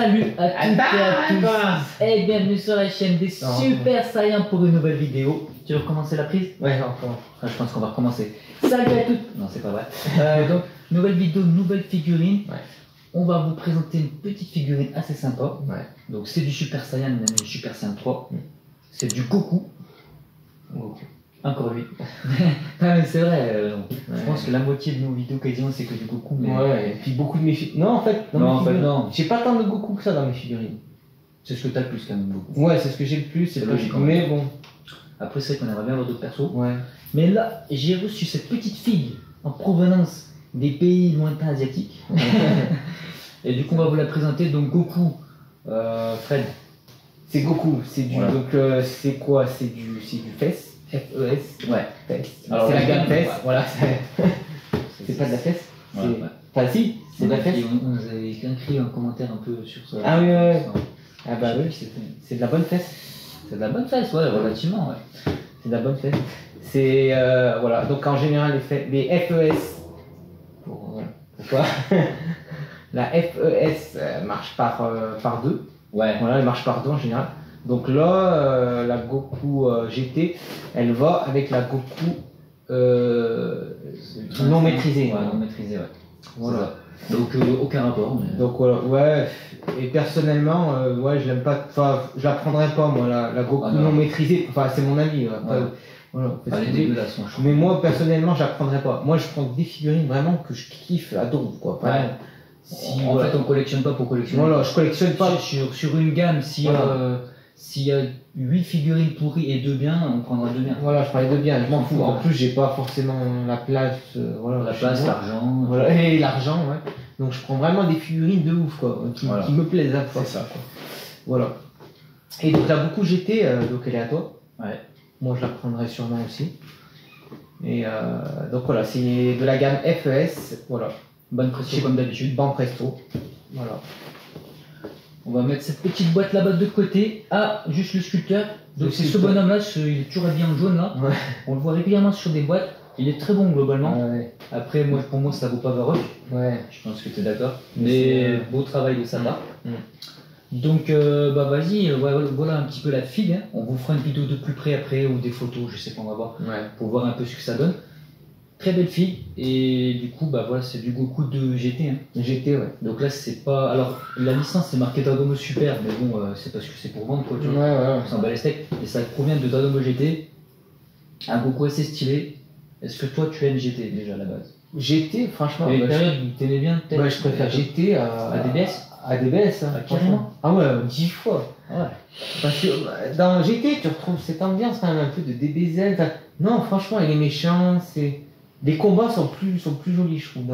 Salut à toutes et à tous et bienvenue sur la chaîne des Super Saiyans pour une nouvelle vidéo. Tu veux recommencer la prise? Ouais, encore. Je pense qu'on va recommencer. Salut à toutes. Non, c'est pas vrai. Donc, nouvelle vidéo, nouvelle figurine. Ouais. On va vous présenter une petite figurine assez sympa. Ouais. Donc, c'est du Super Saiyan, même du Super Saiyan 3. C'est du Goku. Encore lui. Non, mais c'est vrai. Je pense que la moitié de nos vidéos quasiment c'est que du Goku. Mais... Ouais, et puis beaucoup de mes figurines. Non, en fait, non. J'ai pas tant de Goku que ça dans mes figurines. C'est ce que t'as le plus quand même, Goku. Ouais, c'est ce que j'ai le plus, c'est logique. Mais bon. Après, c'est vrai qu'on aimerait bien avoir d'autres persos. Ouais. Mais là, j'ai reçu cette petite fille en provenance des pays lointains asiatiques. Et du coup, on va vous la présenter. Donc, Goku, Fred. C'est Goku, c'est du. Voilà. Donc, c'est quoi? C'est du FES. FES. Ouais. FES. Alors, c'est la gamme FES. ouais. Voilà. C'est pas de la FES. Ouais. Enfin, si, c'est de la FES. On nous avait écrit un commentaire un peu sur ça. Ah oui, ouais. Ah bah oui, c'est de la bonne fesse. C'est de la bonne fesse, ouais, relativement, ouais. C'est de la bonne fesse. C'est voilà. Donc en général les FES. Pourquoi? La FES marche par deux. Ouais. Voilà, elle marche par deux en général. Donc là, la Goku GT, elle va avec la Goku non maîtrisée. Ouais, non maîtrisée, ouais. Voilà. Donc aucun rapport. Mais... Donc voilà, ouais. Et personnellement, ouais, je l'aime pas. Enfin, je la prendrais pas moi, la Goku non maîtrisée. Enfin, c'est mon avis. Voilà, elle est dégueulasse, franchement. mais moi, personnellement, je la prendrais pas. Moi, je prends des figurines vraiment que je kiffe à donf, quoi. Ouais. Si, en fait, on collectionne pas pour collectionner. Voilà, je collectionne pas. Sur une gamme, s'il y a 8 figurines pourries et 2 biens, on prendra 2 biens. Voilà, je parlais de biens, je m'en fous. En plus, j'ai pas forcément la place. Voilà, la place, l'argent. Voilà, et l'argent, ouais. Donc, je prends vraiment des figurines de ouf, quoi, qui me plaisent à fois. C'est ça, quoi. Voilà. Et donc, la Goku GT, donc elle est à toi. Ouais. Moi, je la prendrai sûrement aussi. Et donc, voilà, c'est de la gamme FES. Voilà. Bonne presto comme d'habitude. Ban presto. Voilà. On va mettre cette petite boîte là-bas de côté. Ah, juste le sculpteur. Donc c'est ce bonhomme là, il est toujours habillé en jaune là. Ouais. On le voit régulièrement sur des boîtes. Il est très bon globalement. Ouais. Après, pour moi, ça vaut pas Varrock. Ouais. Je pense que tu es d'accord. Mais beau travail de sa part. Donc, bah vas-y, voilà un petit peu la figue. Hein. On vous fera une vidéo de plus près après ou des photos, je sais pas, on va voir. Ouais. Pour voir un peu ce que ça donne. Très belle fille, et du coup, bah voilà, c'est du Goku de GT. Hein. GT, ouais. Donc là, c'est pas. Alors, la licence, c'est marqué Dragon Ball Super, mais bon, c'est parce que c'est pour vendre, quoi. Tu vois. Ouais. On s'en bat les steaks. Et ça provient de Dragon Ball GT. Un Goku assez stylé. Est-ce que toi, tu aimes GT déjà à la base? GT, franchement. Il y a une période où t'aimais bien, peut-être? Ouais, je préfère GT à DBS. À DBS, hein, carrément. Ah ouais, 10 fois. Ouais. Parce que dans GT, tu retrouves cette ambiance quand même un peu de DBZ. Enfin, non, franchement, il est méchant, c'est. Les combats sont plus jolis, je trouve,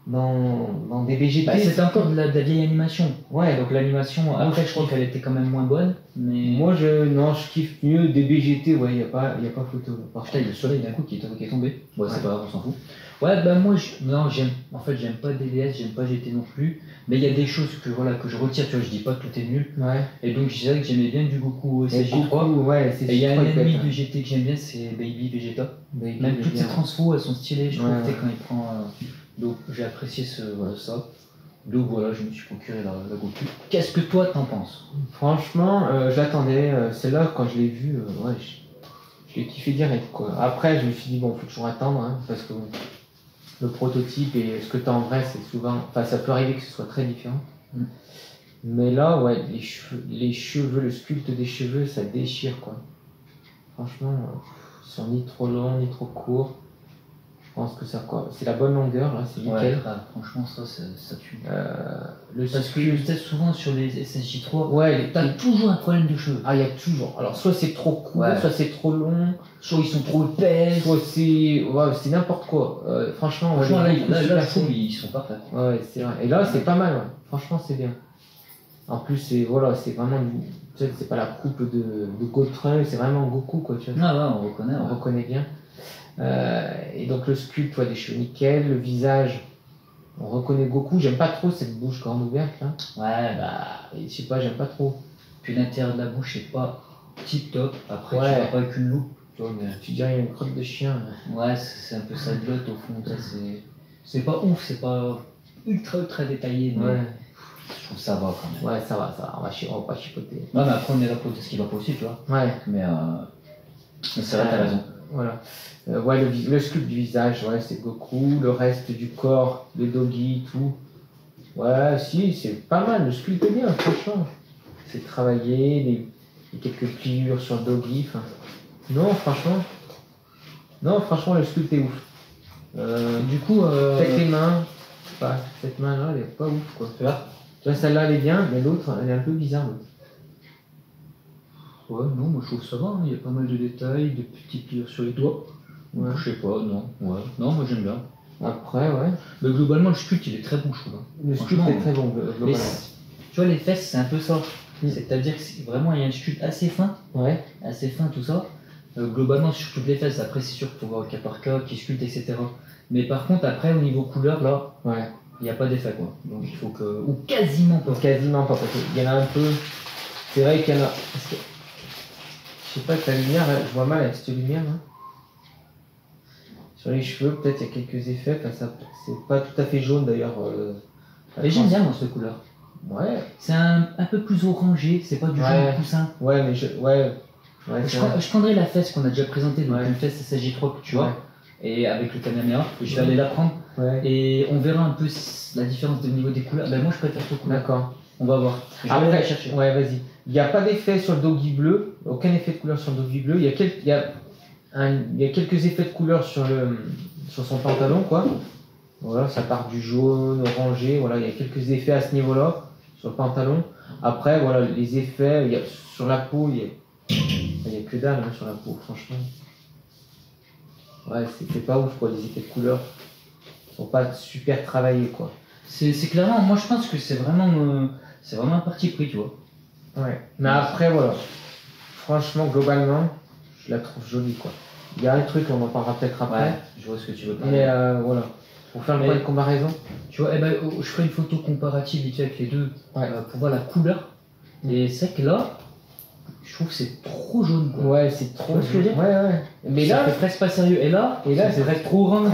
dans des VGT. Bah, c'était encore de la vieille animation. Ouais. Donc l'animation, après, je crois qu'elle était quand même moins bonne. Mais... Moi, je kiffe mieux des BGT, ouais, y a pas photo. Putain, il y a le soleil d'un coup qui est tombé. Ouais, c'est pas grave, on s'en fout. Ouais, bah moi, j'aime pas DBS, j'aime pas GT non plus. Mais il y a des choses que je retire, tu vois, je dis pas que tout est nul. Ouais. Et donc, je dirais que j'aimais bien du Goku CJ3. Ouais, et il y a un ennemi du GT que j'aime bien, c'est Baby Vegeta. Même toutes ces transfos, elles sont stylées, je trouve, quand il prend. Donc, j'ai apprécié ça. Donc voilà, je me suis procuré la Goku. Qu'est-ce que toi t'en penses? Franchement, j'attendais. Celle-là, quand je l'ai vue, ouais, je l'ai kiffé direct, quoi. Après, je me suis dit, bon, faut toujours attendre, hein, parce que le prototype et ce que t'as en vrai, c'est souvent. Enfin, ça peut arriver que ce soit très différent. Mais là, ouais, les cheveux, le sculpte des cheveux, ça déchire, quoi. Franchement, ils sont ni trop longs, ni trop courts. Je pense que ça, quoi. C'est la bonne longueur, là, c'est nickel. Ouais, franchement, ça tue. Parce que peut-être souvent sur les SSJ3, ouais, t'as toujours un problème de cheveux. Ah, il y a toujours. Alors, soit c'est trop court, soit c'est trop long, soit ils sont trop épais, soit c'est n'importe quoi. Franchement, là, je trouve ils sont parfaits. Ouais, c'est vrai. Et là, c'est pas mal, ouais. Franchement, c'est bien. En plus, c'est vraiment tu sais, c'est pas la coupe de Gotrun, c'est vraiment Goku, quoi, tu vois. Ah ouais, on reconnaît bien. Et donc le sculpte, des cheveux nickel, le visage, on reconnaît Goku. J'aime pas trop cette bouche grande ouverte là. Ouais, bah, je sais pas, j'aime pas trop. Puis l'intérieur de la bouche c'est pas tip top. Après, tu vas pas avec une loupe. Tu dirais une crotte de chien. Ouais, c'est un peu ça glotte au fond. C'est pas ouf, c'est pas ultra détaillé. Mais... Ouais. Je trouve que ça va quand même. Ouais, ça va, on va pas chipoter. Non, mais après, on est là pour dire ce qui va pas aussi, tu vois. Ouais. Mais c'est vrai, t'as raison. Voilà. Ouais, le sculpte du visage, ouais, c'est Goku. Le reste du corps, le doggy, tout. Ouais, si, c'est pas mal. Le sculpte est bien, franchement. C'est travaillé, les quelques pliures sur le doggy. Non, franchement, le sculpte est ouf. Du coup, peut-être les mains. Cette main-là, elle est pas ouf, quoi. Tu vois, celle-là, elle est bien, mais l'autre, elle est un peu bizarre, l'autre. Ouais, non, moi je trouve que ça va, hein. Il y a pas mal de détails, de petites pliures sur les doigts. Ouais. Je sais pas, non. Ouais. Non, moi j'aime bien. Après, ouais. Mais globalement, le sculpte, il est très bon, je trouve. Le sculpte est très bon, globalement. Tu vois, les fesses, c'est un peu ça. C'est-à-dire que vraiment, il y a un sculpte assez fin. Ouais. Assez fin, tout ça. Globalement, sur toutes les fesses, après, c'est sûr qu'il faut voir au cas par cas, qui sculpte, etc. Mais par contre, après, au niveau couleur, là, ouais. Il n'y a pas d'effet, quoi. Donc il faut que. Ou quasiment pas. Quasiment pas, parce qu'il y en a un peu. C'est vrai qu'il y en a. Parce que... Je sais pas, avec la lumière, je vois mal avec cette lumière. Hein. Sur les cheveux, peut-être il y a quelques effets. Ça, c'est pas tout à fait jaune d'ailleurs. Mais j'aime bien, moi, cette couleur. Ouais. C'est un peu plus orangé, c'est pas du jaune poussin. Ouais, mais je prendrais la fesse qu'on a déjà présentée, donc une fesse SSJ3, tu vois. Et avec le Kamehameha, je vais aller la prendre. Ouais. Et on verra un peu la différence au niveau des couleurs. Ben moi, je préfère cette couleur. D'accord. On va voir. Je vais aller la chercher. Ouais, vas-y. Il n'y a pas d'effet sur le doggy bleu, aucun effet de couleur sur le doggy bleu. Il y a quelques effets de couleur sur son pantalon, quoi. Voilà, ça part du jaune, orangé. Voilà, il y a quelques effets à ce niveau-là sur le pantalon. Après, voilà, les effets, sur la peau, il y a que dalle hein, sur la peau, franchement. Ouais, c'est pas ouf, quoi. Les effets de couleur sont pas super travaillés, quoi. C'est clairement, moi je pense que c'est vraiment un parti pris, tu vois. Ouais. Mais après, voilà. Franchement, globalement, je la trouve jolie, quoi. Il y a un truc, on en parlera peut-être après. Ouais, je vois ce que tu veux parler. Mais voilà. Pour faire le point de comparaison. Tu vois, je ferai une photo comparative vite fait avec les deux pour voir la couleur. Et c'est que là, je trouve que c'est trop jaune, quoi. Ouais, c'est trop jaune. Ce que je veux dire. Ouais. Mais ça là, fait presque pas sérieux. Et là c'est presque trop orange.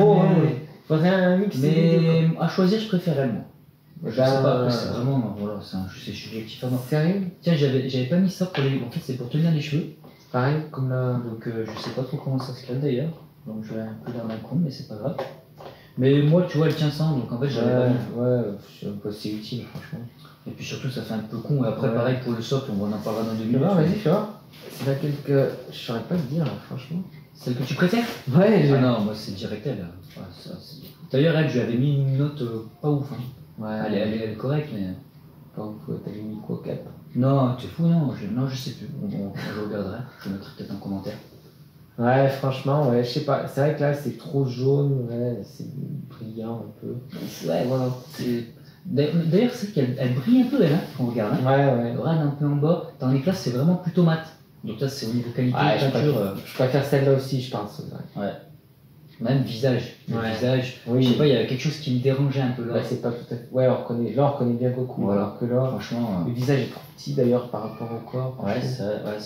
Faudrait un mix. Mais à choisir, je préférais moi. Je sais pas, après, c'est vraiment, voilà, c'est subjectif à moi. Sérieux? Tiens, j'avais pas mis ça pour les. En fait, c'est pour tenir les cheveux. Pareil, comme là. Donc, je sais pas trop comment ça se crée d'ailleurs. Donc, je vais un peu l'air d'un con, mais c'est pas grave. Mais moi, tu vois, elle tient sans, donc en fait, j'avais pas mis. Ouais, je sais pas si c'est utile, franchement. Et puis surtout, ça fait un peu con. Et après, pareil pour le socle, on en parlera dans 2 minutes. Vas-y, tu vois. C'est laquelle que. Je saurais pas te dire, là, franchement. Celle que tu préfères? Ouais, non, moi, c'est direct elle. Ouais, d'ailleurs, elle, je lui avais mis une note pas ouf. Hein. Ouais, elle est correcte, mais. Pas ouf, t'as mis quoi, 4? Non, t'es fou, non, je sais plus. Bon, je regarderai, je mettrai peut-être un commentaire. Ouais, franchement, ouais, je sais pas. C'est vrai que là, c'est trop jaune, ouais, c'est brillant un peu. Ouais, voilà. D'ailleurs, c'est qu'elle brille un peu, elle, hein, quand on regarde. Hein. Ouais. Le râle un peu en bas, tandis que là, c'est vraiment plutôt mat. Donc là, c'est au niveau qualité de peinture. Je préfère celle-là aussi, je pense. Ouais. Même visage. Visage. Oui. Je sais pas, il y a quelque chose qui me dérangeait un peu là. Là, c'est pas tout à fait. Ouais, on reconnaît bien Goku. Voilà. Alors que là, franchement. Le visage est trop petit d'ailleurs par rapport au corps. Ouais, c'est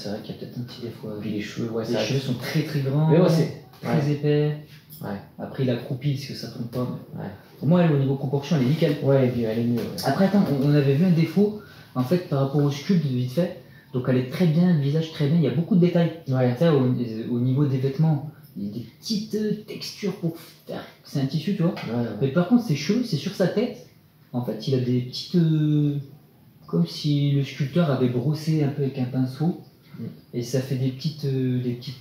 vrai qu'il y a peut-être un petit défaut. Puis les cheveux, les cheveux sont très très grands. Mais ouais, c'est très épais. Ouais. Après, il a croupi parce que ça tombe pas. Mais... Ouais. Pour moi, elle, au niveau proportion, elle est nickel. Ouais, et puis elle est mieux. Ouais. Après, attends, on avait vu un défaut en fait par rapport au sculpte vite fait. Donc, elle est très bien, le visage très bien. Il y a beaucoup de détails. Ouais. Ça, au niveau des vêtements. Il y a des petites textures pour faire. C'est un tissu, tu vois. Ouais. Mais par contre, ses cheveux, c'est sur sa tête. En fait, il a des petites. Comme si le sculpteur avait brossé un peu avec un pinceau. Et ça fait des petites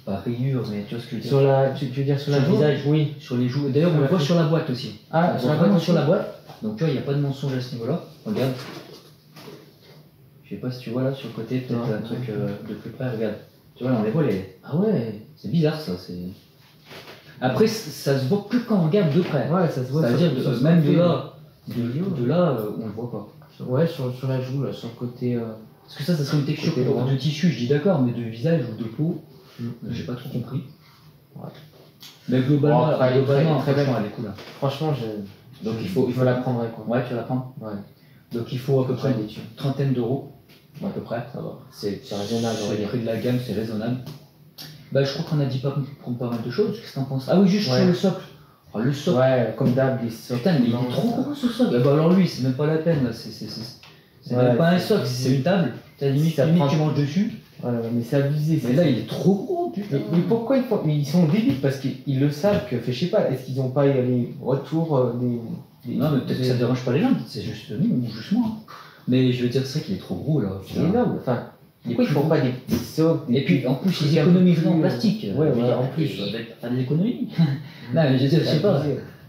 pas rayures, mais tu vois ce que je veux dire. Tu veux dire sur le visage? Oui. Sur les joues. D'ailleurs, on le voit sur la boîte aussi. Ah, sur la boîte. Donc, tu vois, il n'y a pas de mensonge à ce niveau-là. Regarde. Je sais pas si tu vois là sur le côté, peut-être un truc de plus près. Regarde. Tu vois, là, on les voit les. Ah ouais, c'est bizarre ça. Après, ça se voit que quand on regarde de près. Ouais, ça se voit. C'est-à-dire même de là, on le voit pas. Ouais, sur la joue, là, sur le côté. Parce que ça serait une texture de tissu, je dis d'accord, mais de visage ou de peau, j'ai pas trop compris. Ouais. Mais globalement, très belle. Elle est cool. Hein. Franchement, donc il faut la prendre, quoi. Ouais, tu vas la prendre. Ouais. Donc il faut à peu près une trentaine d'euros. À peu près, ça va. C'est raisonnable. Le prix de la gamme, c'est raisonnable. Bah, je crois qu'on a dit pas mal de choses. Qu'est-ce que t'en penses? Ah oui, juste sur le socle. Oh, le socle. Ouais, comme d'hab, les socles. Putain, mais il est trop gros ce socle. Bah, alors lui, c'est même pas la peine. Là. C'est même pas un socle, c'est une table. T'as limite tu manges dessus. Voilà, mais c'est abusé. Mais là, il est trop gros, putain. Mais pourquoi ils sont débiles parce qu'ils le savent que, je sais pas, est-ce qu'ils n'ont pas les retours des. Non, mais peut-être que ça dérange pas les gens, c'est juste nous ou juste moi. Mais je veux dire, c'est qu'il est trop gros là. C'est énorme, enfin. Pourquoi ils font pas des petits socles? Et puis en plus, ils économiseraient en plastique. Ouais, en plus. Ils doivent faire des économies. Non, mais je sais pas.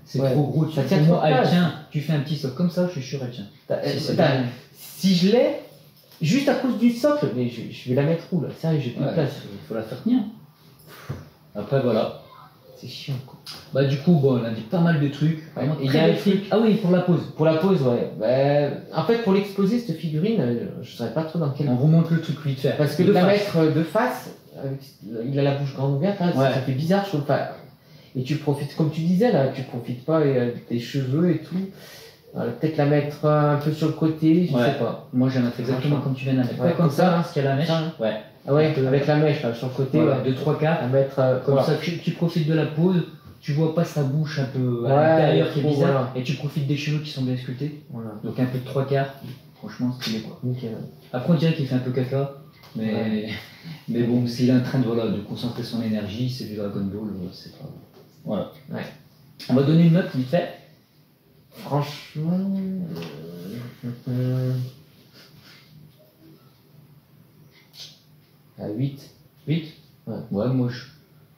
C'est trop gros. Ça tient trop elle tient. Tu fais un petit socle comme ça, je suis sûr, elle tient. Si je l'ai, juste à cause du socle, mais je vais la mettre où là? Sérieux, j'ai plus de place. Il faut la faire tenir. Après, voilà. C'est chiant quoi. Bah, du coup, bon, on a dit pas mal de trucs. Il y a un truc. Ah oui, pour la pose. Pour la pose, ouais. En fait, pour l'exposer, cette figurine, je saurais pas trop dans quel. On remonte le truc vite fait. Parce que de la mettre de face, il a la bouche grande ouverte, hein, ça fait bizarre, je trouve pas. Et tu profites, comme tu disais là, tu profites pas des cheveux et tout. Peut-être la mettre un peu sur le côté, je sais pas. Moi, je vais mettre exactement comme tu viens de la mettre. Ouais, comme ça, parce qu'il y a la mèche. Ouais. Ah ouais, avec la mèche là, sur le côté. Voilà, de 3/4. À mettre comme ça, tu profites de la pose. Tu vois pas sa bouche un peu à l'intérieur qui est bizarre. Voilà. Et tu profites des cheveux qui sont bien sculptés. Voilà. Donc un peu de 3/4. Franchement, stylé quoi. Nickel. Après, on dirait qu'il fait un peu caca. Mais bon, s'il est en train de concentrer son énergie, c'est du Dragon Ball, c'est pas. Voilà. Ouais. On va donner une note vite fait. Franchement. À 8. 8 ouais, moi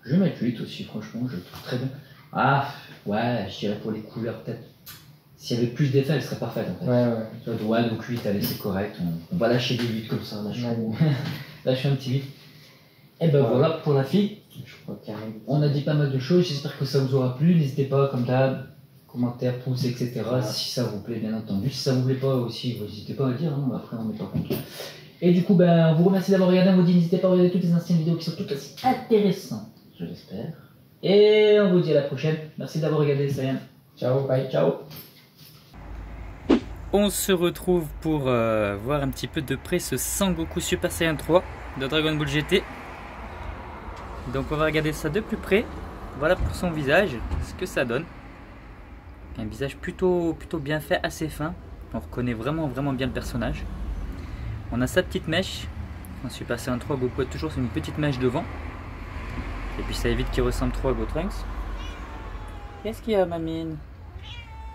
je vais mettre 8 aussi, franchement, je le trouve très bien. Ah, ouais, je dirais pour les couleurs peut-être. S'il y avait plus d'effets, elle serait parfaite en fait. Ouais, donc 8, allez, c'est correct. On va lâcher des 8 comme ça. Lâcher un petit 8. Et ben voilà pour la fille. Je crois on a dit pas mal de choses, j'espère que ça vous aura plu. N'hésitez pas, comme d'hab, commentaires, pouces, etc. Si ça vous plaît, bien entendu. Si ça vous plaît pas aussi, n'hésitez pas à le dire, hein. Après on n'est pas contre. Et du coup, on vous remercie d'avoir regardé. On vous dit, n'hésitez pas à regarder toutes les anciennes vidéos qui sont toutes aussi intéressantes, je l'espère. Et on vous dit à la prochaine. Merci d'avoir regardé, Saiyan. Ciao, bye, ciao. On se retrouve pour voir un petit peu de près ce Sangoku Super Saiyan 3 de Dragon Ball GT. Donc on va regarder ça de plus près. Voilà pour son visage, ce que ça donne. Un visage plutôt bien fait, assez fin. On reconnaît vraiment bien le personnage. On a sa petite mèche. En Super Saiyan 3, Goku a toujours une petite mèche devant. Et puis ça évite qu'il ressemble trop à Gotrunks. Qu'est-ce qu'il y a, ma mine?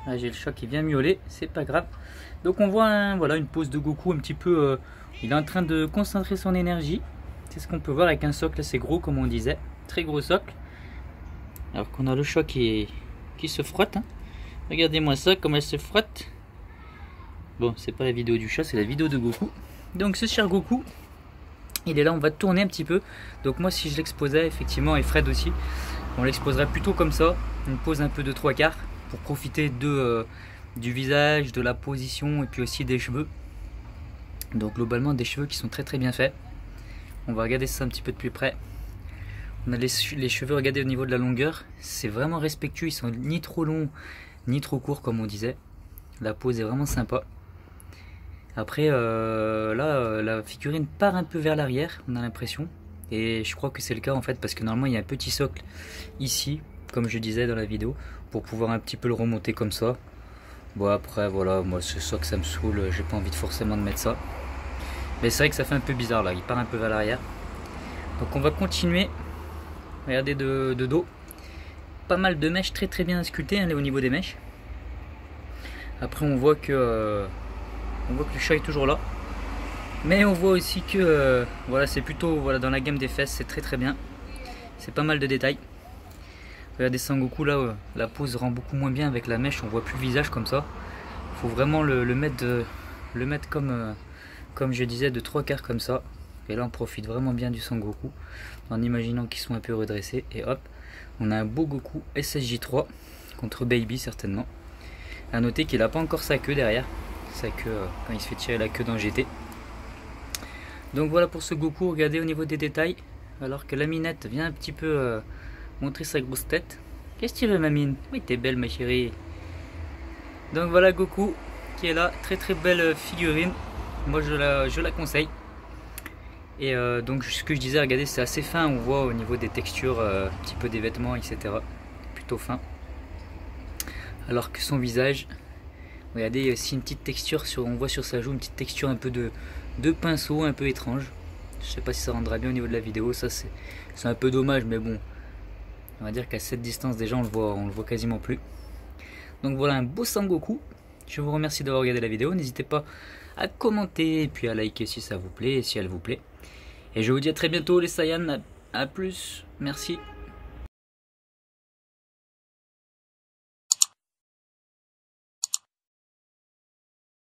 Ah, j'ai le chat qui vient miauler, c'est pas grave. Donc on voit une pose de Goku un petit peu... il est en train de concentrer son énergie. C'est ce qu'on peut voir avec un socle assez gros, comme on disait. Très gros socle. Alors qu'on a le chat qui se frotte. Hein. Regardez-moi ça, comment elle se frotte. Bon, c'est pas la vidéo du chat, c'est la vidéo de Goku. Donc ce cher Goku, il est là, on va tourner un petit peu. Donc moi, si je l'exposais, effectivement, et Fred aussi, on l'exposerait plutôt comme ça. Une pose un peu de 3/4 pour profiter du visage, de la position et puis aussi des cheveux. Donc globalement, des cheveux qui sont très bien faits. On va regarder ça un petit peu de plus près. On a les cheveux, regardez au niveau de la longueur. C'est vraiment respectueux, ils sont ni trop longs, ni trop courts comme on disait. La pose est vraiment sympa. Après, la figurine part un peu vers l'arrière, on a l'impression. Et je crois que c'est le cas en fait, parce que normalement il y a un petit socle ici, comme je disais dans la vidéo, pour pouvoir un petit peu le remonter comme ça. Bon après voilà, moi ce socle ça me saoule, j'ai pas envie forcément de mettre ça. Mais c'est vrai que ça fait un peu bizarre là, il part un peu vers l'arrière. Donc on va continuer. Regardez de dos. Pas mal de mèches très bien sculptées hein, au niveau des mèches. Après on voit que le chat est toujours là. Mais on voit aussi que voilà, c'est plutôt dans la gamme des fesses, c'est très bien. C'est pas mal de détails. Regardez Sangoku là, la pose rend beaucoup moins bien avec la mèche, on voit plus le visage comme ça. Il faut vraiment le mettre comme je disais, de 3/4 comme ça. Et là on profite vraiment bien du Sangoku en imaginant qu'ils sont un peu redressés. Et hop, on a un beau Goku SSJ3 contre Baby certainement. A noter qu'il n'a pas encore sa queue derrière. Sa queue quand il se fait tirer la queue dans GT. Donc voilà pour ce Goku, regardez au niveau des détails. Alors que la minette vient un petit peu montrer sa grosse tête. Qu'est-ce que tu veux ma mine? Oui t'es belle ma chérie. Donc voilà Goku qui est là, très belle figurine. Moi je la conseille. Et donc ce que je disais, regardez c'est assez fin, on voit au niveau des textures, un petit peu des vêtements etc. Plutôt fin. Alors que son visage, Regardez, il y a aussi une petite texture, on voit sur sa joue une petite texture un peu de pinceau, un peu étrange. Je sais pas si ça rendra bien au niveau de la vidéo, ça c'est un peu dommage, mais bon. On va dire qu'à cette distance déjà on le voit quasiment plus. Donc voilà un beau Sangoku. Je vous remercie d'avoir regardé la vidéo. N'hésitez pas à commenter et puis à liker si ça vous plaît et si elle vous plaît. Et je vous dis à très bientôt les Saiyans. À plus. Merci.